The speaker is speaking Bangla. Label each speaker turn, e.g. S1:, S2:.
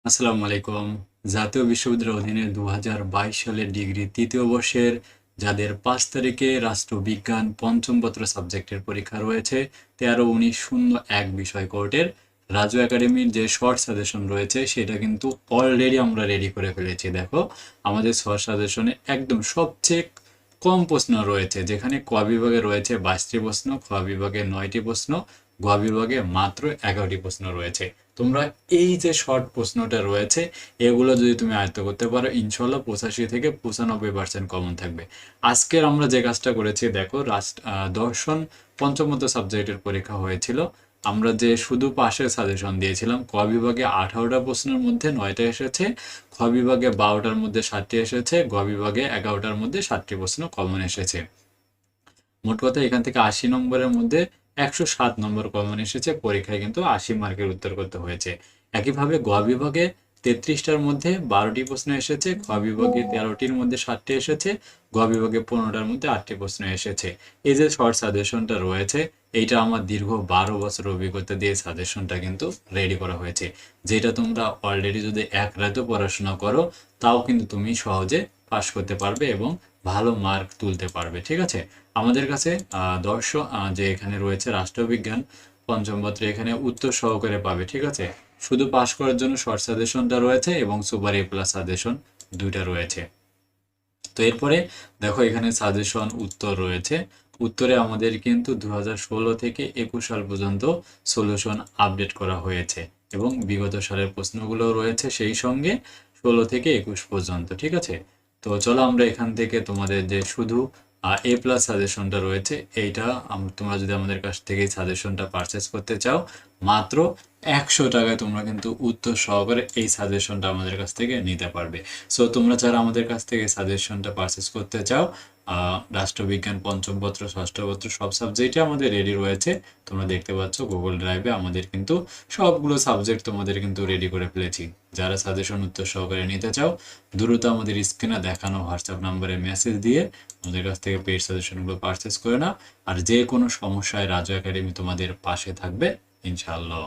S1: আসসালামু আলাইকুম। জাতীয় বিশ্ববিদ্যালয়ের অধীনে 2022 সালের ডিগ্রি তৃতীয় বর্ষের যাদের 5 তারিখে রাষ্ট্রবিজ্ঞান পঞ্চম পত্র সাবজেক্টের পরীক্ষা রয়েছে 13-19-01 বিষয় কোর্টের রাজু একাডেমির যে শর্ট সাজেশন রয়েছে সেটা কিন্তু অলরেডি আমরা রেডি করে ফেলেছি। দেখো আমাদের শর্ট সাজেশনে একদম সবচেয়ে কম প্রশ্ন রয়েছে, যেখানে ক বিভাগে রয়েছে 22টি প্রশ্ন, খ বিভাগে 9টি প্রশ্ন, গ বিভাগে মাত্র 11টি প্রশ্ন রয়েছে। তোমরা এই যে শর্ট প্রশ্নটা রয়েছে এগুলো যদি তুমি আয়ত্ত করতে পারো ইনশাল্লাহ 85 থেকে 95% কমন থাকবে। আজকের আমরা যে কাজটা করেছি দেখো, দর্শন পঞ্চম সাবজেক্টের পরীক্ষা হয়েছিল। আমরা যে শুধু পাশের সাজেশন দিয়েছিলাম, ক বিভাগে 18টা প্রশ্নের মধ্যে 9টা এসেছে, খ বিভাগে 12টার মধ্যে 7টি এসেছে, গ বিভাগে 11টার মধ্যে 7টি প্রশ্ন কমন এসেছে। মোট কথা এখান থেকে 80 নম্বরের মধ্যে 107 নম্বর কমন এসেছে। পরীক্ষায় কিন্তু 80 মার্কের উত্তর করতে হয়েছে। একইভাবে গ বিভাগে 33টার মধ্যে 12টি প্রশ্ন এসেছে, খ বিভাগে 13টির মধ্যে 7টি এসেছে, গ বিভাগে 15টার মধ্যে 8টি প্রশ্ন এসেছে। এই যে শর্ট সাজেশনটা রয়েছে এইটা আমার দীর্ঘ 12 বছর অভিজ্ঞতা দিয়ে সাজেশনটা কিন্তু রেডি করা হয়েছে, যেটা তোমরা অলরেডি যদি এক রাতে পড়াশোনা করো তাও কিন্তু তুমি সহজে পাশ করতে পারবে এবং ভালো মার্ক তুলতে পারবে। ঠিক আছে, আমাদের কাছে যে এখানে রয়েছে রাষ্ট্রবিজ্ঞান পঞ্চম পত্রে এখানে উত্তর সহকারে পাবে। ঠিক আছে, শুধু পাস করার জন্য শর্ট সাজেশনটা রয়েছে এবং সুপার এ প্লাস সাজেশন দুইটা রয়েছে। তো এরপরে দেখো এখানে সাজেশন উত্তর রয়েছে। উত্তরে আমাদের কিন্তু 2016 থেকে 21 সাল পর্যন্ত সলিউশন আপডেট করা হয়েছে এবং বিগত সালের প্রশ্নগুলো রয়েছে সেই সঙ্গে 16 থেকে 21 পর্যন্ত। ঠিক আছে, তো চলো আমরা এখান থেকে তোমাদের যে শুধু এ প্লাস সাজেশনটা রয়েছে এইটা তোমরা যদি আমাদের কাছ থেকে সাজেশনটা পারচেস করতে চাও মাত্র 100 টাকায় তোমরা কিন্তু উত্তর সহকারে এই সাজেশনটা আমাদের কাছ থেকে নিতে পারবে। সো তোমরা যারা আমাদের কাছ থেকে সাজেশনটা পারচেস করতে চাও, রাষ্ট্রবিজ্ঞান পঞ্চম পত্র ষষ্ঠ পত্র সব সাবজেক্টে আমাদের রেডি রয়েছে। তোমরা দেখতে পাচ্ছ গুগল ড্রাইভে আমাদের কিন্তু সবগুলো সাবজেক্ট তোমাদের কিন্তু রেডি করে ফেলেছি। যারা সাজেশন উত্তর সহকারে নিতে চাও দ্রুত আমাদের স্ক্রিনে দেখানো হোয়াটসঅ্যাপ নম্বরে মেসেজ দিয়ে আমাদের কাছ থেকে পেইড সাজেশনগুলো পারচেস করে নাও। আর যে কোনো সমস্যায় রাজু একাডেমি তোমাদের পাশে থাকবে ইনশাআল্লাহ।